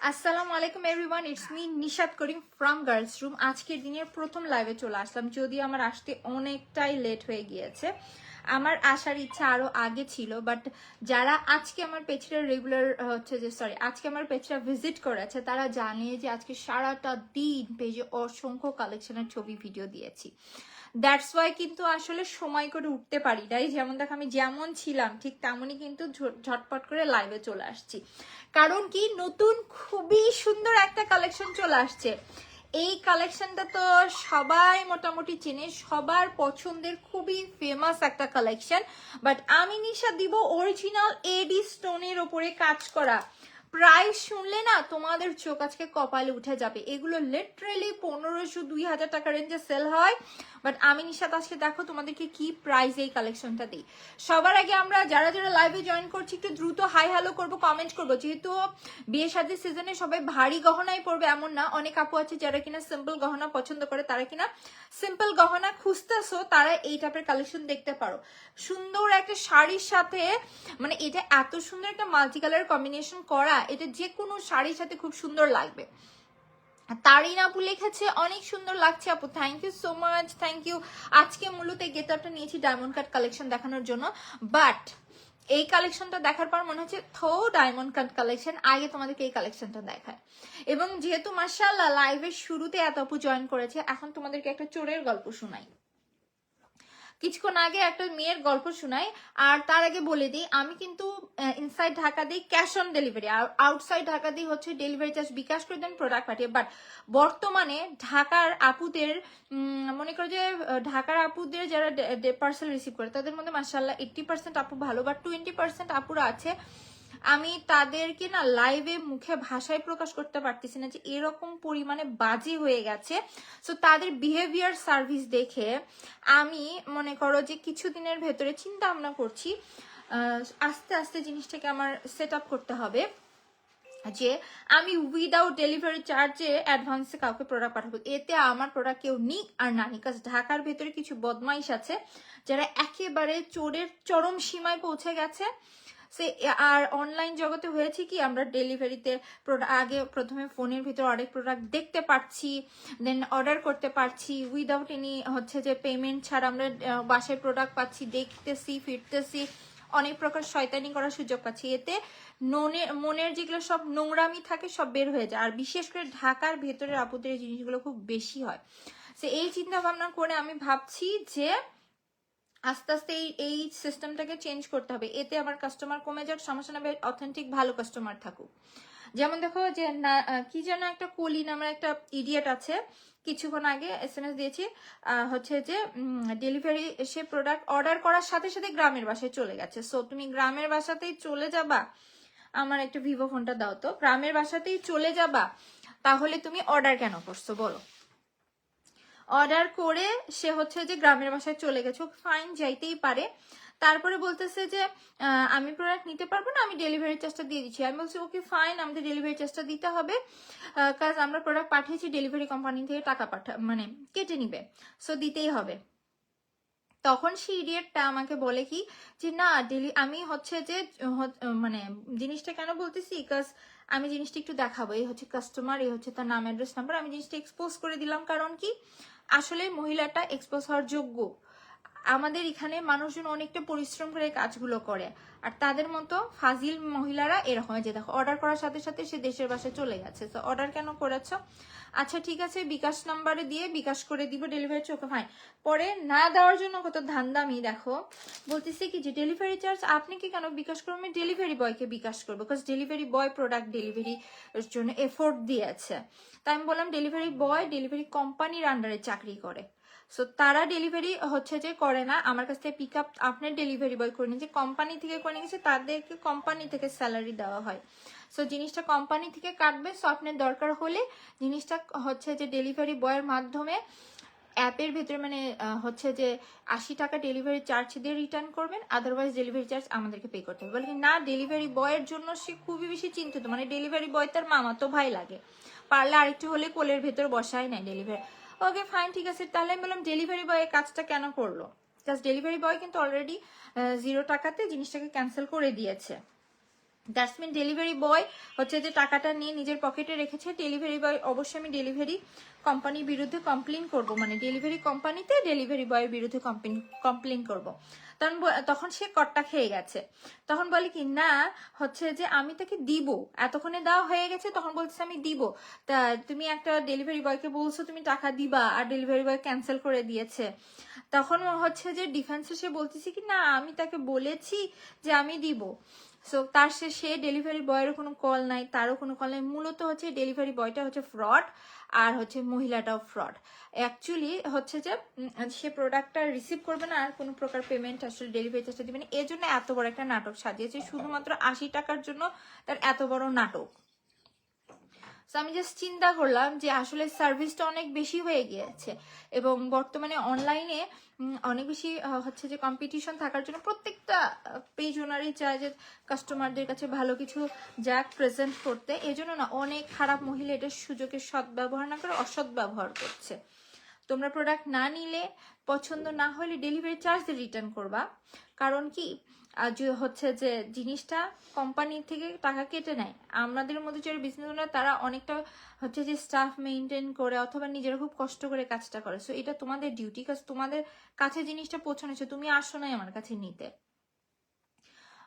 আসসালামু আলাইকুম everyone, it's me Nishat Karim from girls room. আজকের দিনের প্রথম লাইভে চলে আসলাম, যদিও আমার আসতে অনেকটাই লেট হয়ে গিয়েছে। আমার আসার ইচ্ছা আরো আগে ছিল, বাট যারা আজকে আমার পেজটা রেগুলার আজকে আমার পেজটা ভিজিট করেছে তারা জানে যে আজকে সারাটা দিন পেজে অসংখ্য কালেকশনের ছবি ভিডিও দিয়েছি। দ্যাটস ওয়াই কিন্তু আসলে সময় করে উঠতে পারি নাই। যেমন দেখো, আমি যেমন ছিলাম ঠিক তেমনই কিন্তু ঝটপট করে লাইভে চলে আসছি। কারণ কি, নতুন খুবই সুন্দর একটা কালেকশন চলে আসছে। এই কালেকশনটা তো সবাই মোটামুটি চেনে, সবার পছন্দের খুবই ফেমাস একটা কালেকশন। বাট আমি নিশা দিব অরিজিনাল এডি স্টোনের ওপরে কাজ করা। প্রাইস শুনলে না তোমাদের চোখ আজকে কপালে উঠে যাবে। এগুলো লিটারালি 1500-2000 টাকা রেঞ্জে সেল হয়, বাট আমি নিশাত আজকে দেখো তোমাদেরকে কি প্রাইস এই কালেকশনটা দিই। সবার আগে আমরা যারা যারা লাইভে জয়েন করছি একটু দ্রুত হাই হ্যালো করবো, কমেন্ট করবো। যেহেতু বিয়ে শাদীর সিজনে সবাই ভারী গহনাই পরবে এমন না, অনেক আপু আছে যারা কিনা সিম্পল গহনা পছন্দ করে, তারা কিনা সিম্পল গহনা খুঁজতেছো, তারা এই টাইপের কালেকশন দেখতে পারো। সুন্দর একটা শাড়ির সাথে, মানে এটা এত সুন্দর একটা মাল্টি কালার কম্বিনেশন করা, এটা যে কোনো শাড়ির সাথে খুব সুন্দর লাগবে। তারিন আপু লিখেছে অনেক সুন্দর লাগছে আপু, thank you so much, thank you. আজকে মূলত এই গেটআপটা নিয়েছি ডায়মন্ড কাট কালেকশন দেখানোর জন্য, বাট এই কালেকশনটা দেখার পর মনে হচ্ছে ডায়মন্ড কাট কালেকশন, আগে তোমাদেরকে এই কালেকশনটা দেখায়। এবং যেহেতু মাশাআল্লাহ লাইভের শুরুতে এত আপু জয়েন করেছে, এখন তোমাদেরকে একটা চোরের গল্প শোনাই। কিছুক্ষণ আগে একটা মেয়ের গল্প শোনাই, আর তার আগে বলে দিই আমি কিন্তু ইনসাইড ঢাকা দিই ক্যাশ অন ডেলিভারি, আর আউটসাইড ঢাকা দিই হচ্ছে ডেলিভারি চার্জ বিকাশ করে দেন, প্রোডাক্ট পাঠিয়ে। বাট বর্তমানে ঢাকার আপুদের মনে করো যে ঢাকার আপুদের যারা পার্সেল রিসিভ করে তাদের মধ্যে মাশাআল্লাহ 80% আপু ভালো, বাট 20% আপুরা আছে আমি তাদেরকে না লাইভে মুখে ভাষায় প্রকাশ করতে পারতেছি না যে এরকম পরিমাণে বাজে হয়ে গেছে। সো তাদের বিহেভিয়ার সার্ভিস দেখে আমি মনে করো যে কিছুদিনের ভেতরে চিন্তা ভাবনা করছি আস্তে আস্তে জিনিসটাকে আমার সেট আপ করতে হবে, যে আমি উইদাউট ডেলিভারি চার্জে অ্যাডভান্সে কাউকে প্রোডাক্ট পাঠাবো। এতে আমার প্রোডাক্ট কেউ নিক আর না নিক, ঢাকার ভেতরে কিছু বদমাইশ আছে যারা একেবারে চোরের চরম সীমায় পৌঁছে গেছে। সে আর অনলাইন জগতে হয়েছে কি, আমরা ডেলিভারিতে আগে প্রথমে ফোনের ভিতর অনেক প্রোডাক্ট দেখতে পাচ্ছি, দেন অর্ডার করতে পারছি উইদাউট এনি হচ্ছে যে পেমেন্ট ছাড়া আমরা বাসায় প্রোডাক্ট পাচ্ছি, দেখতেছি ফিরতেছি, অনেক প্রকার শয়তানি করার সুযোগ পাচ্ছি। এতে মনের যেগুলো সব নোংরামি থাকে সব বের হয়ে যায়, আর বিশেষ করে ঢাকার ভেতরের আপুদের এই জিনিসগুলো খুব বেশি হয়। তো এই চিন্তা ভাবনা করে আমি ভাবছি যে আস্তে আস্তে এই সিস্টেমটাকে চেঞ্জ করতে হবে, এতে আমার কাস্টমার কমে যাক, সমস্যা না, অথেন্টিক ভালো কাস্টমার থাকুক। যেমন দেখো যে না কি যেন একটা কলি নামের একটা ইডিয়েট আছে, কিছুক্ষণ আগে SMS দিয়েছি হচ্ছে যে ডেলিভারি সে প্রোডাক্ট অর্ডার করার সাথে সাথে গ্রামের বাসায় চলে গেছে। সো তুমি গ্রামের বাসাতেই চলে যাবা, আমার একটা ভিভো ফোনটা দাও তো, গ্রামের বাসাতেই চলে যাবা, তাহলে তুমি অর্ডার কেন করছো বলো? অর্ডার করে সে হচ্ছে যে গ্রামের বাসায় চলে গেছে, ফাইন যাইতেই পারে। তারপরে বলতেছে যে আমি প্রোডাক্ট নিতে পারবো না, আমি ডেলিভারি চার্জটা দিয়ে দিচ্ছি। আমি বলছি ওকে ফাইন, আমাদের ডেলিভারি চার্জটা দিতে হবে, কাজ আমরা প্রোডাক্ট পাঠিয়েছি, ডেলিভারি কোম্পানি থেকে টাকা মানে কেটে নিবে, সো দিতেই হবে। তখন সেই ইডিয়েটটা আমাকে বলে কি যে না আমি হচ্ছে যে মানে জিনিসটা কেন বলতেছি, বিকজ আমি জিনিসটা একটু দেখাবো, এই হচ্ছে কাস্টমার, এই হচ্ছে তার নাম অ্যাড্রেস নাম্বার, আমি জিনিসটা এক্সপোজ করে দিলাম। কারণ কি, আসলে মহিলাটা এক্সপোজ হওয়ার যোগ্য। আমাদের এখানে মানুষজন অনেকটা পরিশ্রম করে কাজগুলো করে, আর তাদের মতো ফাজিল মহিলারা এরকম যে দেখো অর্ডার করার সাথে সাথে সে দেশের বাসায় চলে গেছে। তো অর্ডার কেন করেছ? আচ্ছা ঠিক আছে, বিকাশ নাম্বারে দিয়ে বিকাশ করে দিব ডেলিভারি চোখে, ফাইন। পরে না দেওয়ার জন্য কত ধান্দামি দেখো, বলতেছে কি যে ডেলিভারি চার্জ আপনি কি কেন বিকাশ করবো, আমি ডেলিভারি বয়কে বিকাশ করবো, বিকজ ডেলিভারি বয় প্রোডাক্ট ডেলিভারির জন্য এফোর্ট দিয়েছে। তাই আমি বললাম ডেলিভারি বয় ডেলিভারি কোম্পানির আন্ডারে চাকরি করে, সো তারা ডেলিভারি হচ্ছে যে করে না, আমার কাছ থেকে পিক আপ আপনার ডেলিভারি বয় করে নিয়েছে, কোম্পানি থেকে করে নিয়েছে, তাদেরকে কোম্পানি থেকে স্যালারি দেওয়া হয়। সো জিনিসটা কোম্পানি থেকে কাটবে, সো আপনার দরকার হলে জিনিসটা হচ্ছে যে ডেলিভারি বয়ের মাধ্যমে অ্যাপের ভিতরে মানে হচ্ছে যে 80 টাকা ডেলিভারি চার্জ দিয়ে রিটার্ন করবেন, আদারওয়াইজ ডেলিভারি চার্জ আমাদেরকে পে করতে হবে। বলে না, ডেলিভারি বয়ের জন্য সে খুবই বেশি চিন্তিত, মানে ডেলিভারি বয় তার মামাতো ভাই লাগে, পারলে আরেকটু হলে কোলের ভেতর বসাই নাই ডেলিভারি। ওকে ফাইন ঠিক আছে, তাহলে আমি বললাম ডেলিভারি বয় এই কাজটা কেন করলো, জাস্ট ডেলিভারি বয় কিন্তু অলরেডি 0 টাকাতে জিনিসটাকে ক্যান্সেল করে দিয়েছে। দ্যাটস মিন ডেলিভারি বয় হচ্ছে যে টাকাটা নিয়ে নিজের পকেটে রেখেছে, ডেলিভারি বয় অবশ্যই আমি ডেলিভারি কোম্পানির বিরুদ্ধে কমপ্লেন করব, মানে ডেলিভারি কোম্পানিতে ডেলিভারি বয়ের বিরুদ্ধে কমপ্লেন করব। তখন সে কট্টা খেয়ে গেছে। তখন বলে কি না হচ্ছে যে আমি তাকে দিব, এতক্ষণে দেওয়া হয়ে গেছে, তখন বলছে আমি দিব। তা তুমি একটা ডেলিভারি বয়কে বলছো তুমি টাকা দিবা, আর ডেলিভারি বয় ক্যান্সেল করে দিয়েছে। তখন হচ্ছে যে ডিফেন্সে সে বলতেছে কি না আমি তাকে বলেছি যে আমি দিব। সো তার সে ডেলিভারি বয়েরও কোনো কল নাই, তারও কোনো কল নাই। মূলত হচ্ছে ডেলিভারি বয়টা হচ্ছে ফ্রড, আর হচ্ছে মহিলাটাও ফ্রড। অ্যাকচুয়ালি হচ্ছে যে সে প্রোডাক্টটা রিসিভ করবে না, আর কোনো প্রকার পেমেন্ট আসলে ডেলিভারি চার্জটা দিবে না। এর জন্য এত বড় একটা নাটক সাজিয়েছে, শুধুমাত্র 80 টাকার জন্য তার এত বড় নাটক। সো আমি জাস্ট চিন্তা করলাম যে আসলে সার্ভিসটা অনেক বেশি হয়ে গিয়েছে, এবং বর্তমানে অনলাইনে অনেক বেশি হচ্ছে যে কম্পিটিশন থাকার জন্য প্রত্যেকটা পেজ ওনারই চায় যে কাস্টমারদের কাছে ভালো কিছু যাক প্রেজেন্ট করতে। এজন্য না অনেক খারাপ মহিলা এটার সুযোগের সদ্ব্যবহার না করে অসৎ ব্যবহার করছে। তোমরা প্রোডাক্ট না নিলে, পছন্দ না হলে ডেলিভারি চার্জ দিয়ে রিটার্ন করবা। কারণ কি হচ্ছে যে জিনিসটা কোম্পানি থেকে টাকা কেটে নেয়। আমাদের মধ্যে যারা বিজনেস ওনার তারা অনেকটা হচ্ছে যে স্টাফ মেনটেন করে অথবা নিজেরা খুব কষ্ট করে কাজটা করে। সো এটা তোমাদের ডিউটি, কাজ তোমাদের কাছে জিনিসটা পৌঁছানোছে, তুমি আসো নাই আমার কাছে নিতে।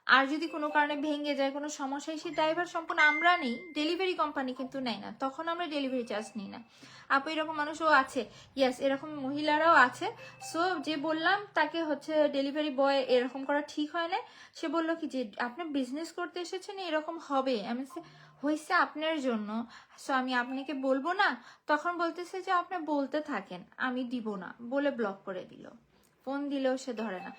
আর যদি কোনো কারণে ভেঙে যায়, কোনো সমস্যা, সেই ড্রাইভার সম্পূর্ণ আমরা নেই, ডেলিভারি কোম্পানি কিন্তু নেয় না, তখন আমরা ডেলিভারি চার্জ নিই না। আপু এরকম মানুষও আছে, ইয়েস এরকম মহিলারাও আছে। সো যে বললাম তাকে হচ্ছে ডেলিভারি বয় এরকম করা ঠিক হয় না। সে বললো কি যে আপনি বিজনেস করতে এসেছেন এরকম হবে, আমি হয়েছে আপনার জন্য, সো আমি আপনাকে বলবো না। তখন বলতেছে যে আপনি বলতে থাকেন আমি দিব না, বলে ব্লক করে দিল। ফোন দিলেও সে ধরে না।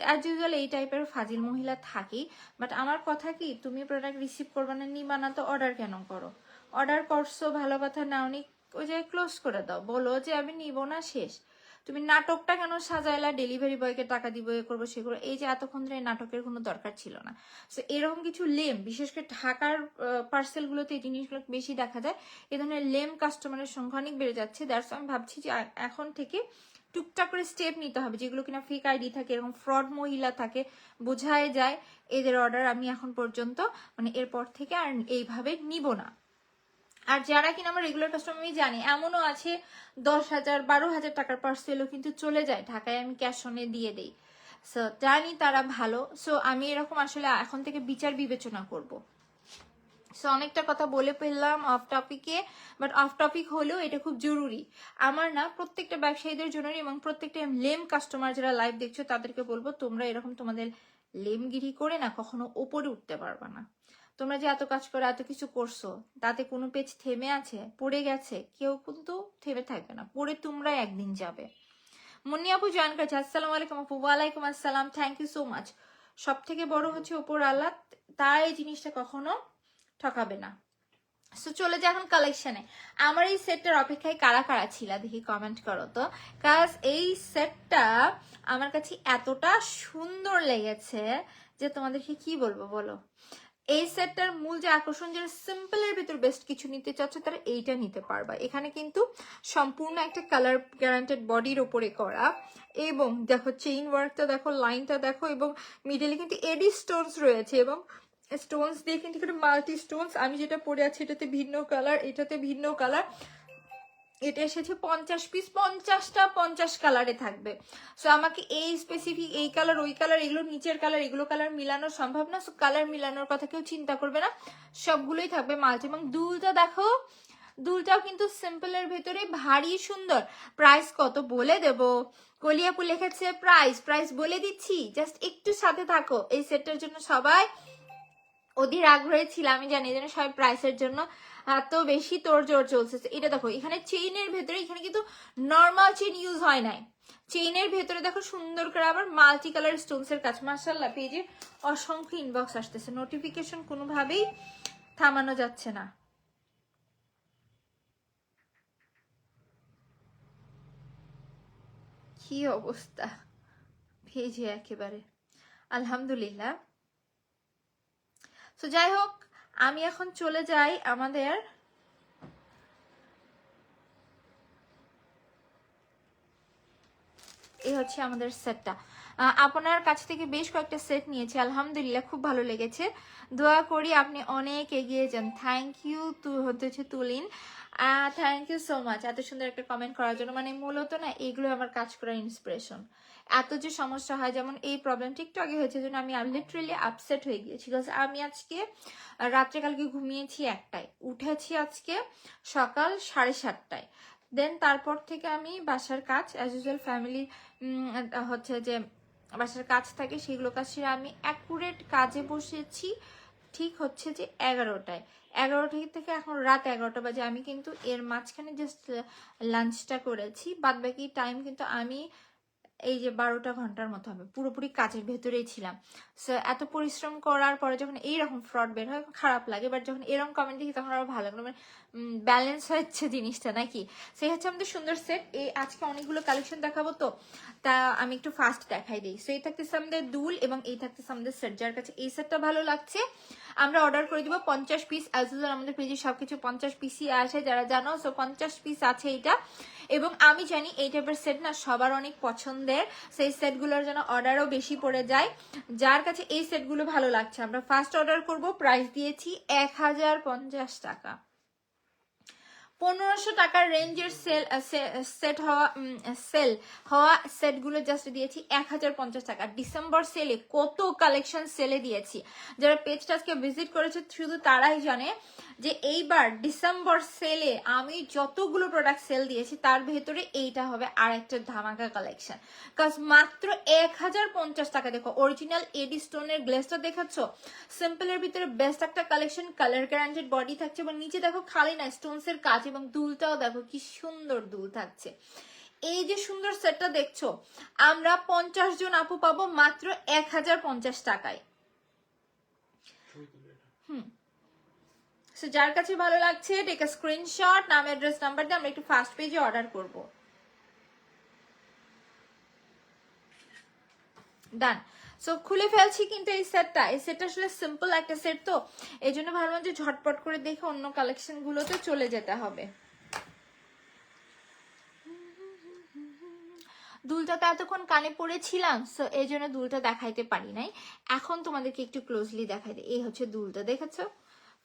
অ্যাজ ইউজুয়াল এই টাইপের ফাজিল মহিলা থাকেই। বাট আমার কথা কি, তুমি প্রোডাক্ট রিসিভ করবে না, নিবা না, তো অর্ডার কেন করো? অর্ডার করছো ভালো কথা, নাওনি ওই জায়গায় ক্লোজ করে দাও, বলো যে আমি নিব না, শেষ। তুমি নাটকটা কেন সাজাইলা ডেলিভারি বয়কে টাকা দিব, এ করবো সে করবো, এই যে এতক্ষণ ধরে নাটকের কোনো দরকার ছিল না। সো এরকম কিছু লেম, বিশেষ করে ঢাকার পার্সেলগুলোতে এই জিনিসগুলো বেশি দেখা যায়। এ ধরনের লেম কাস্টমারের সংখ্যা অনেক বেড়ে যাচ্ছে। দ্যাটস আমি ভাবছি যে এখন থেকে টুকটাক করে স্টেপ নিতে হবে। যেগুলো কিনা ফেক আইডি থাকে, এরকম ফ্রড মহিলা থাকে, বোঝায় যায় এদের অর্ডার আমি এখন পর্যন্ত মানে এরপর থেকে আর এইভাবে নিব না। আর যারা কিনা আমার রেগুলার কাস্টমার, আমি জানি এমনও আছে 10,000 12,000 টাকার পার্সেলও কিন্তু চলে যায় ঢাকায়, আমি ক্যাশ অনে দিয়ে দেই। সো জানি তারা ভালো। সো আমি এরকম আসলে এখন থেকে বিচার বিবেচনা করব। সো অনেকটা কথা বলে ফেললাম অফ টপিকে, বাট অফ টপিক হলেও এটা খুব জরুরি আমার না, প্রত্যেকটা ব্যবসায়ীদের জরুরি, এবং প্রত্যেকটা লেম কাস্টমার যারা লাইভ দেখছো তাদেরকে বলবো তোমরা এরকম তোমাদের লেমগিরি করে না কখনো ওপরে উঠতে পারবা না। তোমরা যে এত কাজ করে এত কিছু করছো, তাতে কোনো পেজ থেমে আছে, পড়ে গেছে, কেউ কিন্তু থেমে থাকবে না, পড়ে তোমরা একদিন যাবে। মুন্নি আপু জয়েন করেছে, আসসালামু আলাইকুম আপু। ওয়ালাইকুম আসসালাম, থ্যাংক ইউ সো মাচ। সব থেকে বড় হচ্ছে ওপর আল্লাহ, তাই এই জিনিসটা কখনো ঠকাবে না। সো চলে যায় এখন কালেকশনে। আমার এই সেটটার অপেক্ষায় কারা কারা ছিল দেখি কমেন্ট করো তো। কাজ এই সেটটা আমার কাছে এতটা সুন্দর লেগেছে যে তোমাদেরকে কি বলবো বলো। এই সেটটার মূল যে আকর্ষণ, যারা সিম্পলের ভিতর বেস্ট কিছু নিতে চাচ্ছ তারা এইটা নিতে পারবা। এখানে কিন্তু সম্পূর্ণ একটা কালার গ্যারান্টেড বডির ওপরে করা, এবং দেখো চেইন ওয়ার্কটা দেখো, লাইনটা দেখো, এবং মিডলে কিন্তু এডি স্টোনস রয়েছে, এবং স্টোনস দিয়ে কিন্তু মাল্টি স্টোনস। আমি যেটা পরে আছি এটাতে ভিন্ন কালার, এটাতে ভিন্ন কালার। এটা এসেছে 50 পিস, 50টা 50 কালারে থাকবে। সো আমাকে এই স্পেসিফিক এই কালার ওই কালার এগুলো নিচের কালার এগুলো কালার মিলানো সম্ভব না। সো কালার মিলানোর কথা কেউ চিন্তা করবে না, সবগুলোই থাকবে মাল্টি। এবং দুলটা দেখো, দুলটাও কিন্তু সিম্পলের ভেতরে ভারী সুন্দর। প্রাইস কত বলে দেব, কলিয়াপু লিখেছে প্রাইস বলে দিচ্ছি, জাস্ট একটু সাথে থাকো। এই সেটটার জন্য সবাই অধীর আগ্রহে ছিল, আমি জানি যেন সবাই প্রাইসের জন্য এত বেশি তোড়জোড় চলছে। এটা দেখো এখানে চেইনের ভেতরে, এখানে কিন্তু নর্মাল চেইন ইউজ হয় নাই, চেইনের ভেতরে দেখো সুন্দর করে আবার মাল্টি কালার স্টোনস এর কাজ। মাশাআল্লাহ, পেজে অসংখ্য ইনবক্স আসতেছে, নোটিফিকেশন কোনোভাবেই থামানো যাচ্ছে না। কি অবস্থা পেজে একেবারে, আলহামদুলিল্লাহ। তো যাই হোক, আমি এখন চলে যাই আমাদের এই হচ্ছে আমাদের সেটটা। আপনার কাছ থেকে বেশ কয়েকটা সেট নিয়েছি, আলহামদুলিল্লাহ খুব ভালো লেগেছে। দোয়া করি আপনি অনেক এগিয়ে যান। থ্যাংক ইউ হচ্ছে তুলিন, থ্যাংক ইউ সো মাচ এত সুন্দর একটা কমেন্ট করার জন্য। মানে মূলত না এগুলো আমার কাজ করার ইন্সপিরেশন। এত যে সমস্যা হয়, যেমন এই প্রবলেমটা একটু আগে হয়েছে, জন্য আমি লিটারেলি আপসেট হয়ে গিয়েছি। বিকজ আমি আজকে রাত্রে কালকে ঘুমিয়েছি 1টায়, উঠেছি আজকে সকাল 7:30টায়। দেন তারপর থেকে আমি বাসার কাজ অ্যাজ ইউজুয়াল ফ্যামিলি হচ্ছে যে বাসার কাজ থাকে, সেগুলো কাজ সেরে আমি অ্যাকুরেট কাজে বসেছি ঠিক হচ্ছে যে 11টায়। 11টা থেকে এখন রাত 11টা বাজে। আমি কিন্তু এর মাঝখানে জাস্ট লাঞ্চটা করেছি, বাদ বাকি টাইম কিন্তু আমি এই যে 12টা ঘন্টার মতো হবে পুরোপুরি কাজের ভেতরেই ছিলাম। সো এত পরিশ্রম করার পরে যখন এইরকম ফ্রড বের হয় খারাপ লাগে, বাট যখন এরকম কমেন্ট দেখি তখন আরো ভালো লাগে, মানে ব্যালেন্স হচ্ছে জিনিসটা নাকি। সেই হচ্ছে আমাদের সুন্দর সেট। এই আজকে অনেকগুলো কালেকশন দেখাবো, তো তা আমি একটু ফাস্ট দেখাই দিই। সো এই থাকতেছে আমাদের দুল এবং এই থাকতেছে আমাদের সেট। যার কাছে এই সেটটা ভালো লাগছে আমরা অর্ডার করে দিব 50 পিস। অ্যাজ ইউজুয়াল আমাদের পেজে সবকিছু 50 পিসই আসে, যারা জানো। সো 50 পিস আছে এইটা, এবং আমি জানি এই টাইপের সেট না সবার অনেক পছন্দের, সেই সেটগুলোর জন্য অর্ডারও বেশি পড়ে যায়। যার কাছে এই সেটগুলো ভালো লাগছে আমরা ফার্স্ট অর্ডার করব। প্রাইস দিয়েছি 1050 টাকা। 1500 টাকার রেঞ্জের সেট হওয়া সেটগুলো জাস্ট দিয়েছি 1050 টাকা। ডিসেম্বর সেলে কত কালেকশন সেলে দিয়েছি, যারা পেজটা আজকে ভিজিট করেছে শুধু তারাই জানে যে এইবার ডিসেম্বর সেলে আমি যতগুলো প্রোডাক্ট সেল দিয়েছি তার ভেতরে এইটা হবে আর একটা ধামাকা কালেকশন। কাজ মাত্র 1050 টাকা। দেখো অরিজিনাল এডি স্টোনের গ্লেসটা দেখাচ্ছ, সিম্পলের ভিতরে বেস্ট একটা কালেকশন, কালার গ্যারান্টেড বডি থাকছে, এবং নিচে দেখো খালি না স্টোনস এর কাজ, এবং দুলটাও দেখো কি সুন্দর দুল থাকছে। এই যে সুন্দর সেটটা দেখছো আমরা 50 জন আপু পাবো মাত্র 1050 টাকায়। যার কাছে ভালো লাগছে টেক আ স্ক্রিনশট, নাম অ্যাড্রেস নাম্বার দিয়ে আমরা একটু ফার্স্ট পেজে অর্ডার করব। ডান। সো খুলে ফেলছি কিন্তু এই সেটটা আসলে সিম্পল একটা সেট, তো এই জন্য ভাবলাম যে ঝটপট করে দেখে অন্য কালেকশন গুলোতে চলে যেতে হবে। দুলটা তো এতক্ষণ কানে পড়েছিলাম, সো এই জন্য দুলটা দেখাইতে পারি নাই। এখন তোমাদেরকে একটু ক্লোজলি দেখাই দিই। এই হচ্ছে দুলটা, দেখেছো?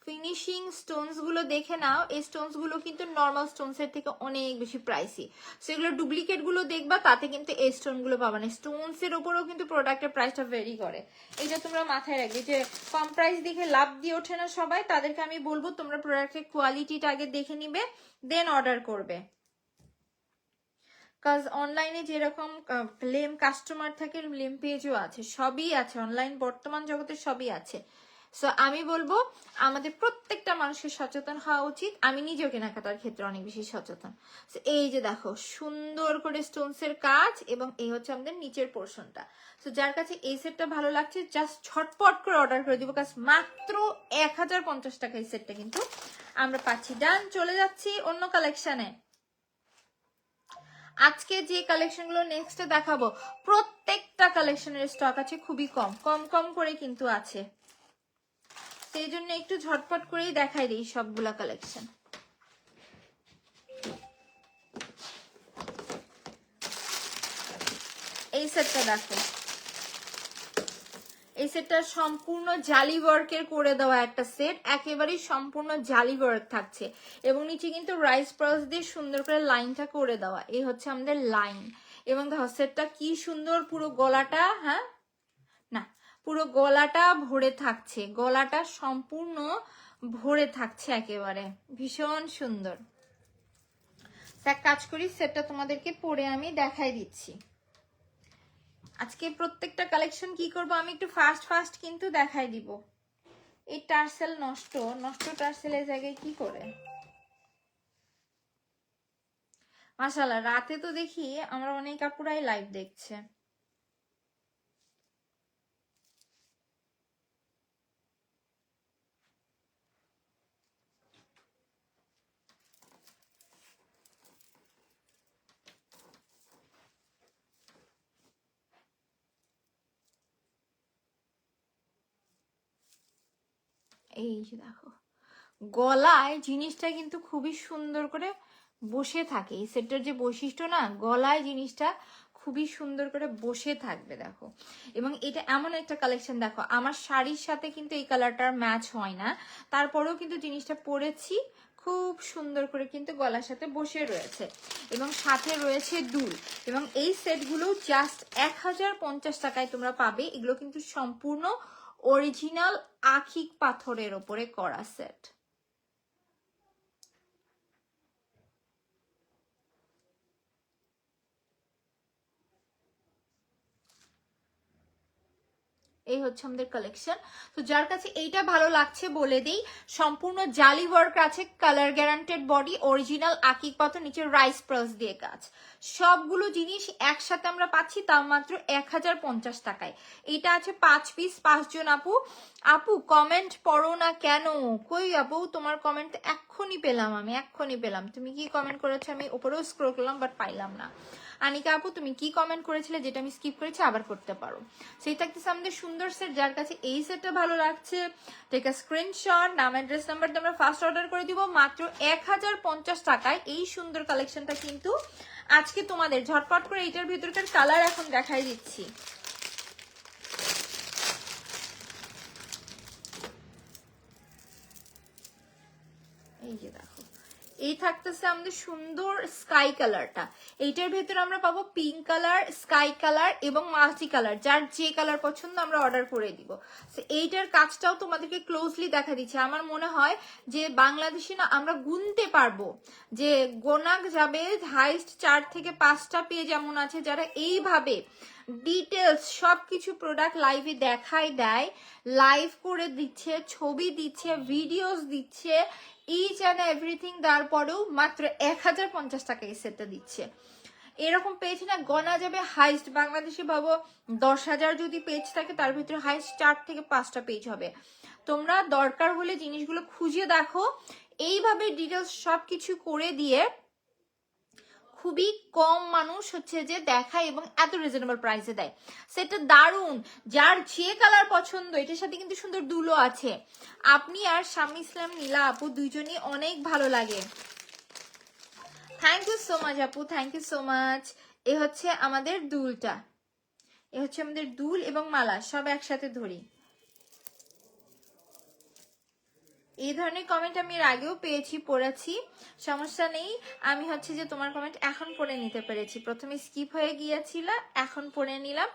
ফিনিশিং স্টোনস গুলো দেখে নাও। এই স্টোনস গুলো কিন্তু নর্মাল স্টোনস এর থেকে অনেক বেশি প্রাইসি। সেগুলো ডুপ্লিকেট গুলো দেখবা, তাতে কিন্তু এই স্টোন গুলো পাবা না। স্টোনস এর উপরেও কিন্তু প্রোডাক্টের প্রাইসটা ভেরি করে, এটা তোমরা মাথায় রাখবে। যে কম প্রাইস দেখে লাভ দিয়ে ওঠে না সবাই, তাদেরকে আমি বলবো তোমরা প্রোডাক্টের কোয়ালিটিটা আগে দেখে নিবে, দেন অর্ডার করবে। কাজ অনলাইনে যেরকম লেম কাস্টমার থাকে, লেম পেজও আছে, সবই আছে অনলাইন, বর্তমান জগতে সবই আছে। সো আমি বলবো আমাদের প্রত্যেকটা মানুষের সচেতন হওয়া উচিত। আমি নিজেও কেনাকাটার ক্ষেত্রে অনেক বেশি সচেতন। এই যে দেখো সুন্দর করে স্টোনস এর কাজ, এবং এই হচ্ছে আমাদের নিচের পোর্শনটা। সো যার কাছে এই সেটটা ভালো লাগছে জাস্ট ছটপট করে অর্ডার করে দিব, কাজ মাত্র 1050 টাকা এই সেটটা কিন্তু আমরা পাচ্ছি। ডান, চলে যাচ্ছি অন্য কালেকশনে। আজকে যে কালেকশন গুলো নেক্সট দেখাবো প্রত্যেকটা কালেকশনের স্টক আছে খুবই কম কম কম করে কিন্তু আছে, সেই জন্য একটু ঝটপট করেই দেখাই দিই সবগুলা কালেকশন। এই সেটটা দেখো, এই সেটটা সম্পূর্ণ জালি ওয়ার্কের করে দেওয়া একটা সেট, একেবারেই সম্পূর্ণ জালি ওয়ার্ক থাকছে, এবং নিচে কিন্তু রাইস পার্লস দিয়ে সুন্দর করে লাইনটা করে দেওয়া। এই হচ্ছে আমাদের লাইন, এবং দেখো সেটটা কি সুন্দর, পুরো গলাটা, হ্যাঁ না পুরো গলাটা ভরে থাকছে, গলাটা সম্পূর্ণ ভরে থাকছে একেবারে, ভীষণ সুন্দর। এক কাজ করি সেটটা তোমাদেরকে পরে আমি দেখাই দিচ্ছি। আজকে প্রত্যেকটা কালেকশন কি করব আমি একটু ফাস্ট কিন্তু দেখাই দিব। এই টার্সেল নষ্ট টার্সেলের জায়গায় কি করে, মাশাআল্লাহ রাতে তো দেখি আমরা অনেক আপুরাই লাইভ দেখছে। এই যে দেখো গলায় জিনিসটা কিন্তু খুবই সুন্দর করে বসে থাকে। এই সেটটার যে বৈশিষ্ট্য না, গলায় জিনিসটা খুবই সুন্দর করে বসে থাকবে দেখো। এবং এটা এমন একটা কালেকশন, দেখো আমার শাড়ির সাথে কিন্তু এই কালারটার ম্যাচ হয় না, তারপরেও কিন্তু জিনিসটা পরেছি, খুব সুন্দর করে কিন্তু গলার সাথে বসে রয়েছে এবং সাথে রয়েছে দুল। এবং এই সেটগুলো জাস্ট 1050 টাকায় তোমরা পাবে। এগুলো কিন্তু সম্পূর্ণ অরিজিনাল আখিক পাথরের ওপরে করা সেট। এই হচ্ছে আমাদের কালেকশন। তো যার কাছে এইটা ভালো লাগছে বলে দেই, সম্পূর্ণ জালি ওয়ার্ক আছে, কালার গ্যারান্টেড বডি, অরিজিনাল আকিক পাথর, নিচে রাইস প্রাস দিয়ে কাজ। সবগুলো জিনিস একসাথে আমরা পাচ্ছি তাও মাত্র 1050 টাকায়। এটা আছে 5 পিস, 5 জন আপু। আপু কমেন্ট পড়ো না কেন? কই আপু তোমার কমেন্ট এক্ষুনি পেলাম, আমি এক্ষুনি পেলাম। তুমি কি কমেন্ট করেছো? আমি উপরেও স্ক্রল করলাম বাট পাইলাম না। আনিকা আপু তুমি কি কমেন্ট করেছিলে যেটা আমি স্কিপ করেছি, আবার করতে পারো। সেই থাকতেছে আমাদের সুন্দর সেট। যার কাছে এই সেটটা ভালো লাগছে টেক আ স্ক্রিনশট, নাম অ্যাড্রেস নাম্বার দিয়ে আমরা ফার্স্ট অর্ডার করে দিব মাত্র 1050 টাকায়। এই সুন্দর কালেকশনটা কিন্তু আজকে তোমাদের ঝটপট করে এইটার ভিতরকার কালার এখন দেখাই দিচ্ছি। এই যে দেখো, এই থাকতেছে আমাদের সুন্দর স্কাই কালারটা। এইটার ভেতরে আমরা পাবো পিঙ্ক কালার, স্কাই কালার এবং মাল্টি কালার, যার যে কালার পছন্দ আমরা অর্ডার করে দিব। এইটার কাজটাও তোমাদেরকে ক্লোজলি দেখা দিচ্ছে। আমার মনে হয় যে বাংলাদেশে না আমরা গুনতে পারবো, যে গোনা যাবে হাইস্ট 4 থেকে 5টা পেজ এমন আছে যারা এইভাবে ডিটেলস সবকিছু প্রোডাক্ট লাইভে দেখাই দেয়, লাইভ করে দিচ্ছে, ছবি দিচ্ছে, ভিডিওস দিচ্ছে, ইচ অ্যান্ড এভরিথিং। তারপরেও মাত্র 1050 টাকা এই সেটটা দিচ্ছে। এরকম পেজ না গনা যাবে হাইস্ট বাংলাদেশে ভাবো 10,000 যদি পেজ থাকে তার ভিতরে হাইস্ট 4 থেকে 5টা পেজ হবে। তোমরা দরকার হলে জিনিসগুলো খুঁজে দেখো। এইভাবে ডিটেলস সবকিছু করে দিয়ে খুবই কম মানুষ হচ্ছে যে দেখায় এবং এত রিজনেবল প্রাইসে দেয়। সেটা দারুন, যার যে কালার পছন্দ। এটার সাথে কিন্তু সুন্দর দুলও আছে। আপনি আর শাম্মী ইসলাম নীলা আপু দুইজনই অনেক ভালো লাগে। থ্যাংক ইউ সো মাচ আপু, থ্যাংক ইউ সো মাচ। এ হচ্ছে আমাদের দুলটা, এ হচ্ছে আমাদের দুল এবং মালা সব একসাথে ধরি। এই ধরনের কমেন্ট আমি এর আগেও পেয়েছি, পড়েছি, সমস্যা নেই। আমি হচ্ছে যে তোমার কমেন্ট এখন পড়ে নিতে পেরেছি, প্রথমে স্কিপ হয়ে গিয়েছিল, এখন পড়ে নিলাম।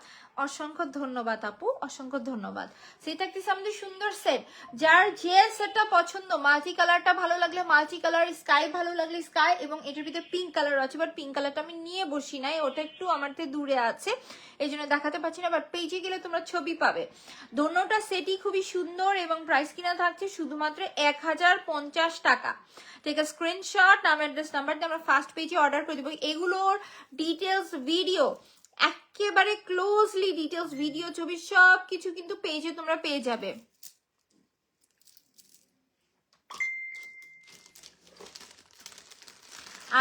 অসংখ্য ধন্যবাদ আপু, অসংখ্য ধন্যবাদ। সেটা একটি আমাদের সুন্দর সেট, যার যে সেটটা পছন্দ, মাল্টি কালারটা ভালো লাগলে মাল্টি কালার, স্কাই ভালো লাগলে স্কাই, এবং এটার ভিতরে পিঙ্ক কালার আছে, বাট পিঙ্ক কালারটা আমি নিয়ে বসি নাই, ওটা একটু আমার থেকে দূরে আছে এই জন্য দেখাতে পাচ্ছি না, বাট পেজে গেলে তোমরা ছবি পাবে। দোনোটা সেটই খুবই সুন্দর এবং প্রাইস কিনা থাকছে শুধুমাত্র 1050 টাকা। টেক আ স্ক্রিনশট, নাম অ্যাড্রেস নাম্বার দিয়ে আমরা ফার্স্ট পেজে অর্ডার করে দেবো। এগুলোর ডিটেলস ভিডিও, একেবারে ক্লোজলি ডিটেলস ভিডিও, ছবি সবকিছু কিন্তু পেজে তোমরা পেয়ে যাবে।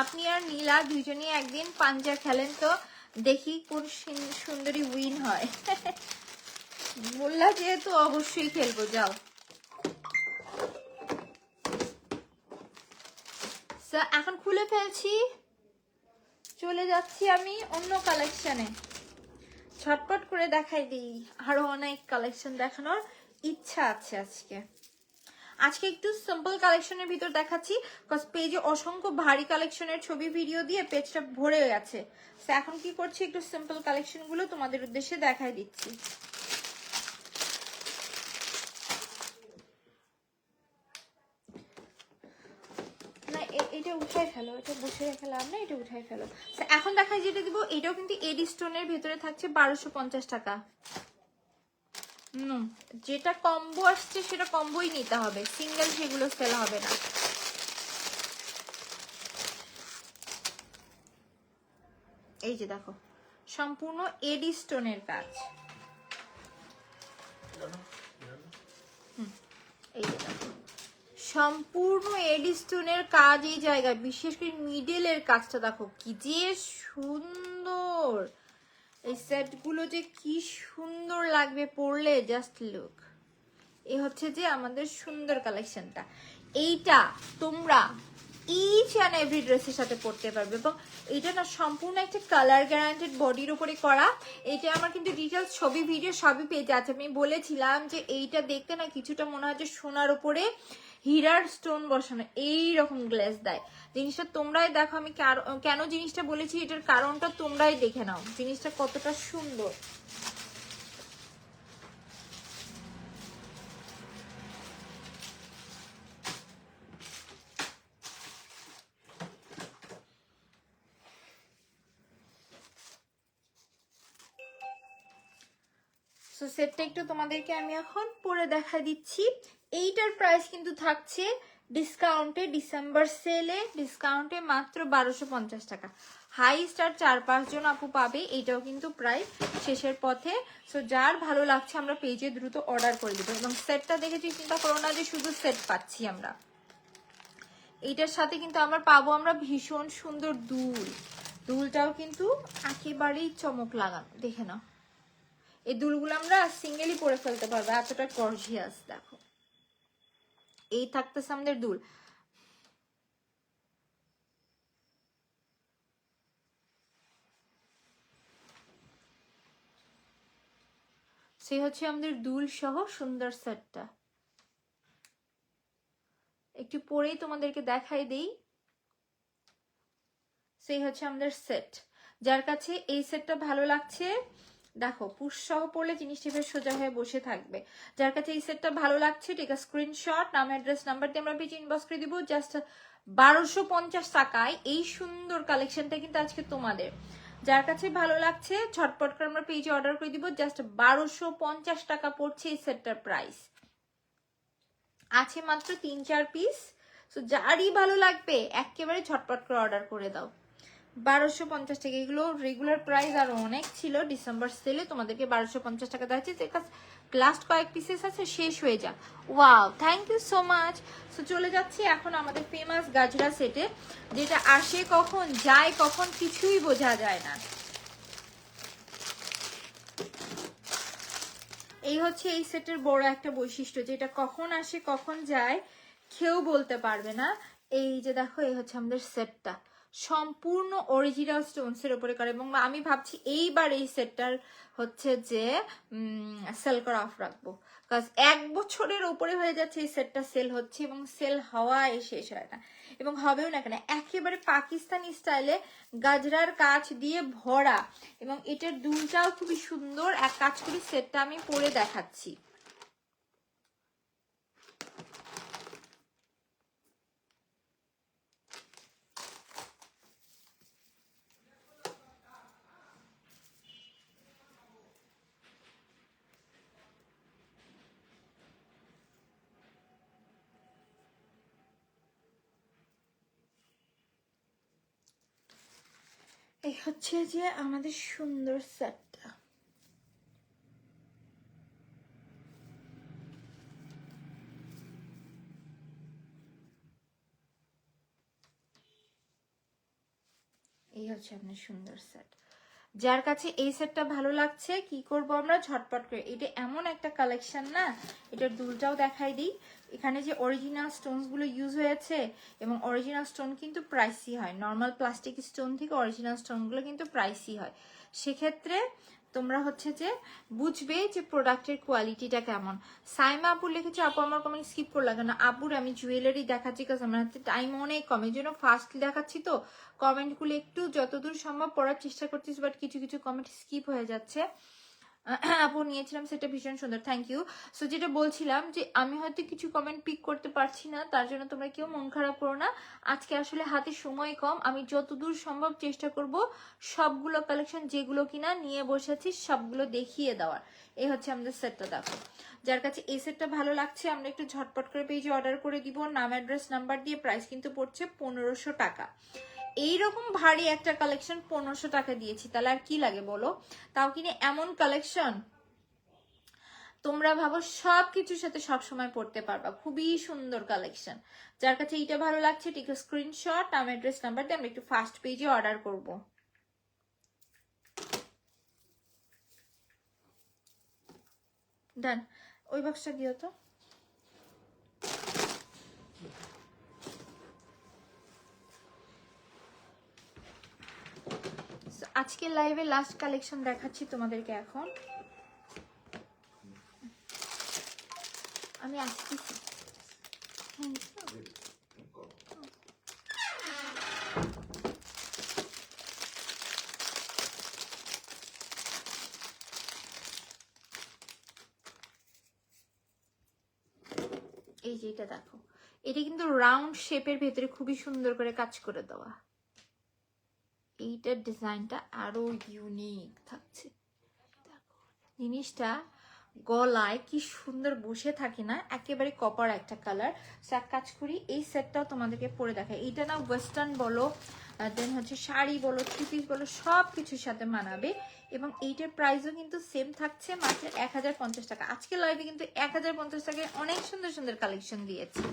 আপনি আর নীলা দুইজনই একদিন পাঞ্জা খেলেন তো দেখি কোন সুন্দরী উইন হয়। বললা যেহেতু অবশ্যই খেলবো, যাও। এখন খুলে ফেলছি, চলে যাচ্ছি আমি অন্য কালেকশনে। ছটপট করে দেখাই দিই, আরো অনেক কালেকশন দেখানোর ইচ্ছা আছে আজকে। আজকে একটু সিম্পল কালেকশনের ভিতর দেখাচ্ছি, কজ পেজে অসংখ্য ভারী কালেকশনের ছবি ভিডিও দিয়ে পেজটা ভরে গেছে। এখন কি করছি, একটু সিম্পল কালেকশন গুলো তোমাদের উদ্দেশ্যে দেখাই দিচ্ছি। এটা উঠাই ফেলো, এটা বসে রেখে লাভ না, এটা উঠাই ফেলো। এখন দেখাই যেটা দিব, এটাও কিন্তু এডি স্টোনের ভেতরে থাকছে 1250 টাকা। যেটা কম্বো আসছে সেটা কম্বোই নিতে হবে, সিঙ্গেল সেগুলো সেল হবে না। এই যে দেখো, সম্পূর্ণ এডি স্টোনের কাজ। এই যে দেখো, সম্পূর্ণ এডি স্টোনের কাজ এই জায়গায়, বিশেষ করে মিডলের কাজটা দেখো কি যে সুন্দর। এই সেটগুলো যে কি সুন্দর লাগবে পরলে, জাস্ট লুক। এই হচ্ছে যে আমাদের সুন্দর কালেকশনটা। এইটা তোমরা ইচ অ্যান্ড এভরি ড্রেসের সাথে পরতে পারবে। এবং এটা না সম্পূর্ণ একটা কালার গ্যারান্টেড বডির উপরে করা। এটা আমার কিন্তু ডিটেলস ছবি ভিডিও সবই পেজে আছে। আমি বলেছিলাম যে এইটা দেখতে না কিছুটা মনে হয় যে সোনার উপরে হীরার স্টোন বসানো, এইরকম গ্লেজ দেয় জিনিসটা। তোমরাই দেখো আমি কেন জিনিসটা বলেছি, এটার কারণটা তোমরাই দেখে নাও জিনিসটা কতটা সুন্দর। সো সেটটা একটু তোমাদেরকে আমি এখন পরে দেখা দিচ্ছি। এইটার প্রাইস কিন্তু থাকছে ডিসকাউন্টে, ডিসেম্বর সেলে ডিসকাউন্টে মাত্র 1250 টাকা। হাই স্টার 4-5 জন আপু পাবে, এটাও কিন্তু প্রায় শেষের পথে। সো যার ভালো লাগছে আমরা পেজে দ্রুত অর্ডার করে দেবো। এবং সেটটা দেখেছি, চিন্তা করো না যে শুধু সেট পাচ্ছি আমরা, এইটার সাথে কিন্তু আমরা ভীষণ সুন্দর দুলটাও কিন্তু একেবারেই চমক লাগানো, দেখে নাও। এই দুলগুলো আমরা সিঙ্গেলি পরে ফেলতে পারবো, এতটা গর্জিয়াস। দেখো এই থাকতেছে আমাদের দুল। সেই হচ্ছে আমাদের দুল সহ সুন্দর সেটটা। একটু পরেই তোমাদেরকে দেখাই দেই। সেই হচ্ছে আমাদের সেট। যার কাছে এই সেটটা ভালো লাগছে, দেখো পুশ সহ পড়লে জিনিসটা বেশ সোজা হয়ে বসে থাকবে। যার কাছে এই সেটটা ভালো লাগছে টেক আ স্ক্রিনশট, নাম অ্যাড্রেস নাম্বার দিয়ে আমরা পেজ ইনবক্স করে দিব। জাস্ট 1250 টাকায় এই সুন্দর কালেকশনটা কিন্তু আজকে তোমাদের। যার কাছে ভালো লাগছে ঝটপট করে আমরা পেজে অর্ডার করে দিব। জাস্ট 1250 টাকা পড়ছে এই সেটটার প্রাইস। আছে মাত্র 3-4 পিস। তো যারই ভালো লাগবে একেবারে ঝটপট করে অর্ডার করে দাও। 1250 টাকা। এগুলো রেগুলার প্রাইস আরো অনেক ছিল, ডিসেম্বর সেলে তোমাদেরকে 1250 টাকা দেওয়া হচ্ছে। লাস্ট কয়েক পিসেস আছে, শেষ হয়ে যা। Wow, thank you so much. So চলে যাচ্ছি এখন আমাদের ফেমাস গাজরা সেটে, যেটা আসে কখন যায় কখন কিছুই বোঝা যায় না। এই হচ্ছে এই সেটের বড় একটা বৈশিষ্ট্য, যেটা কখন আসে কখন যায় কেউ বলতে পারবে না। এই যে দেখো, এই হচ্ছে আমাদের সেটটা সম্পূর্ণ অরিজিনাল স্টোনস এর উপরে করে। এবং আমি ভাবছি এইবার এই সেটটার হচ্ছে যে সেল করা অফ রাখবো, কারণ 1 বছরের উপরে হয়ে যাচ্ছে এই সেটটা সেল হচ্ছে, এবং সেল হওয়ায় শেষ হয় না, এবং হবেও না কেন। একেবারে পাকিস্তানি স্টাইলে গাজরার কাজ দিয়ে ভরা, এবং এটার দুলটাও খুবই সুন্দর। এক কাজ করি, সেটটা আমি পরে দেখাচ্ছি। এই হচ্ছে যে আমাদের সুন্দর সেটটা। এই হচ্ছে আপনার সুন্দর সেট। যার কাছে এই সেটটা ভালো লাগছে কি করব আমরা ঝটপট করে, এটা এমন একটা কালেকশন না, এটার দুলটাও দেখাই দিই। এখানে যে অরিজিনাল স্টোনস গুলো ইউজ হয়েছে, এবং অরিজিনাল স্টোন কিন্তু প্রাইসি হয়, নর্মাল প্লাস্টিক স্টোন থেকে অরিজিনাল স্টোন গুলো কিন্তু প্রাইসি হয়। সেক্ষেত্রে তোমরা হচ্ছে যে বুঝবে যে প্রোডাক্টের কোয়ালিটিটা কেমন। সাইমা আপুর লিখেছে, আপু আমার কমেন্ট স্কিপ করলাম কেন? আপুর আমি জুয়েলারি দেখাচ্ছি, কারণ আমার হাতে টাইম অনেক কম, এই জন্য ফার্স্ট দেখাচ্ছি। তো কমেন্টগুলো একটু যতদূর সম্ভব পড়ার চেষ্টা করতেছি, বাট কিছু কিছু কমেন্ট স্কিপ হয়ে যাচ্ছে। আপু নিয়েছিলাম, সেটা ভীষণ সুন্দর, থ্যাংক ইউ। সো যেটা বলছিলাম যে আমি হয়তো কিছু কমেন্ট পিক করতে পারছি না, তার জন্য তোমরা কেউ মন খারাপ করো না। আজকে আসলে হাতে সময় কম, আমি যতদূর সম্ভব চেষ্টা করব সবগুলো কালেকশন যেগুলো কিনা নিয়ে বসেছি সবগুলো দেখিয়ে দেওয়ার। এই হচ্ছে আমাদের সেটটা, দেখো। যার কাছে এই সেটটা ভালো লাগছে আমরা একটু ঝটপট করে পেজে অর্ডার করে দিব, নাম অ্যাড্রেস নাম্বার দিয়ে। প্রাইস কিন্তু পড়ছে 1500 টাকা। এইরকম ভারী একটা কালেকশন 1500 টাকা দিয়েছি, তাহলে আর কি লাগে বলো? তাও কিনে এমন কালেকশন তোমরা ভাবো সবকিছুর সাথে সবসময় পড়তে পারবা, খুবই সুন্দর কালেকশন। যার কাছে এইটা ভালো লাগছে ঠিক স্ক্রিনশট, নাম অ্যাড্রেস নাম্বার দিয়ে আমরা একটু ফার্স্ট পেজে অর্ডার করব। ডান। ওই বক্সটা দিও তো। আজকে লাইভে লাস্ট কালেকশন দেখাচ্ছি তোমাদেরকে। এখন আমি আসতেছি। এই যে এটা দেখো, এটা কিন্তু রাউন্ড শেপের ভেতরে খুবই সুন্দর করে কাজ করে দেওয়া। এইটার ডিজাইনটা আরো ইউনিক থাকছে। দেখো জিনিসটা গলায় কি সুন্দর বসে থাকে না, একেবারে কপার একটা কালার। এক কাজ করি, এই সেটটাও তোমাদেরকে পরে দেখাই। এইটা না ওয়েস্টার্ন বলো, দেন হচ্ছে শাড়ি বলো, থ্রি পিস বলো, সব কিছুর সাথে মানাবে। এবং এইটার প্রাইসও কিন্তু সেম থাকছে, মাত্র 1050 টাকা। আজকে লাইভে কিন্তু 1050 টাকায় অনেক সুন্দর সুন্দর কালেকশন দিয়েছে।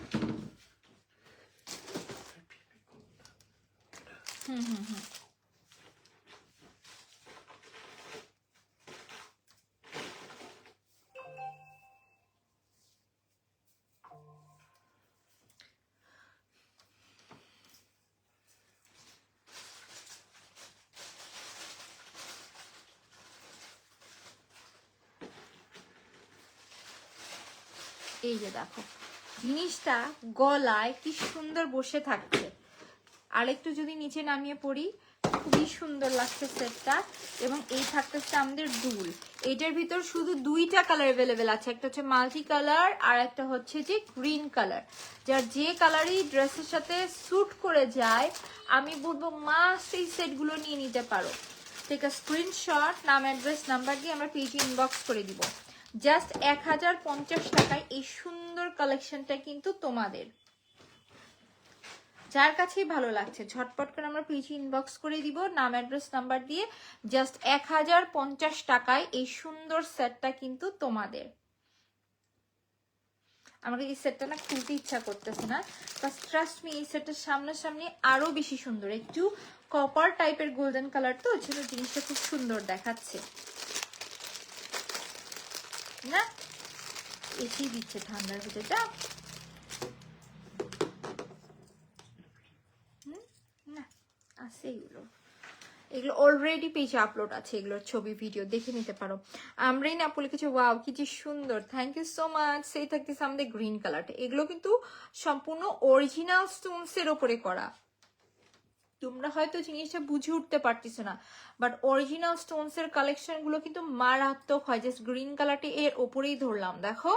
এই যে দেখো জিনিসটা গলায় কি সুন্দর বসে থাকছে। আরেকটু যদি নিচে নামিয়ে পড়ি, খুবই সুন্দর লাগছে সেটটা। এবং এই থাকতেছে আমাদের দুল। এইটার ভিতর শুধু দুইটা কালার অ্যাভেলেবেল আছে, একটা হচ্ছে মাল্টি কালার আর একটা হচ্ছে যে গ্রিন কালার। যার যে কালারই ড্রেসের সাথে স্যুট করে যায়, আমি বলবো মাস্ট এই সেটগুলো নিয়ে নিতে পারো। ঠিক আছে, স্ক্রিনশট, নাম অ্যাড্রেস নাম্বার দিয়ে আমরা পেজে ইনবক্স করে দিব। জাস্ট 1050 টাকায় এই সুন্দর কালেকশনটা কিন্তু তোমাদের। যার কাছেই ভালো লাগছে ঝটপট করে আমরা পেজে ইনবক্স করে দিব, নাম অ্যাড্রেস নাম্বার দিয়ে। জাস্ট 1050 টাকায় এই সুন্দর সেটটা কিন্তু তোমাদের। আমাকে এই সেটটা না খুলতে ইচ্ছা করতেছে না, বাট ট্রাস্ট মি, এই সেটটার সামনাসামনি আরো বেশি সুন্দর। একটু কপার টাইপের গোল্ডেন কালার, তো ছিল জিনিসটা খুব সুন্দর দেখাচ্ছে না। এসি দিচ্ছে ঠান্ডার ভিতরটা। না আছে এগুলো, এগুলো অলরেডি পেজে আপলোড আছে, এগুলোর ছবি ভিডিও দেখে নিতে পারো। আমরাই না আপু লিখেছে ওয়াও কি যে সুন্দর, থ্যাংক ইউ সো মাচ। সেই থাকতেছে আমাদের গ্রিন কালারটা। এগুলো কিন্তু সম্পূর্ণ অরিজিনাল স্টোনস এর উপরে করা। তোমরা হয়তো জিনিসটা বুঝে উঠতে পারতেছো না, বাট অরিজিনাল স্টোনস এর কালেকশন গুলো কিন্তু মারাত্মক হয়। জাস্ট গ্রিন কালারটি এর ওপরেই ধরলাম, দেখো।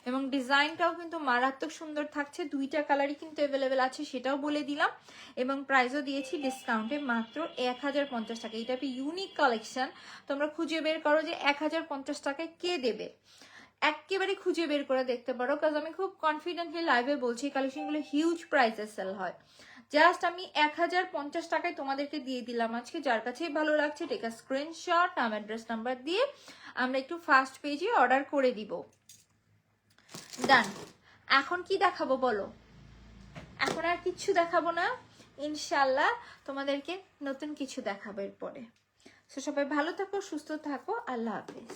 এবং ডিজাইনটাও কিন্তু মারাত্মক সুন্দর থাকছে। দুইটা কালারই কিন্তু অ্যাভেলেবেল আছে, সেটাও বলে দিলাম। এবং প্রাইসও দিয়েছি ডিসকাউন্টে মাত্র 1050 টাকা। এটা একটা ইউনিক কালেকশন, তোমরা খুঁজে বের করো যে 1050 টাকায় কে দেবে। একেবারে খুঁজে বের করে দেখতে পারো, কারণ আমি খুব কনফিডেন্টলি লাইভে বলছি কালেকশনগুলো হিউজ প্রাইসে সেল হয়। জাস্ট আমি 1050 টাকায় তোমাদেরকে দিয়ে দিলাম আজকে। যার কাছেই ভালো লাগছে টেক আ স্ক্রিনশট, নাম অ্যাড্রেস নাম্বার দিয়ে আমরা একটু ফাস্ট পেজে অর্ডার করে দিব। ডান। এখন কি দেখাবো বলো? এখন আর কিচ্ছু দেখাবো না, ইনশাল্লাহ তোমাদেরকে নতুন কিছু দেখাবো এরপরে। সো সবাই ভালো থাকো, সুস্থ থাকো, আল্লাহ হাফেজ।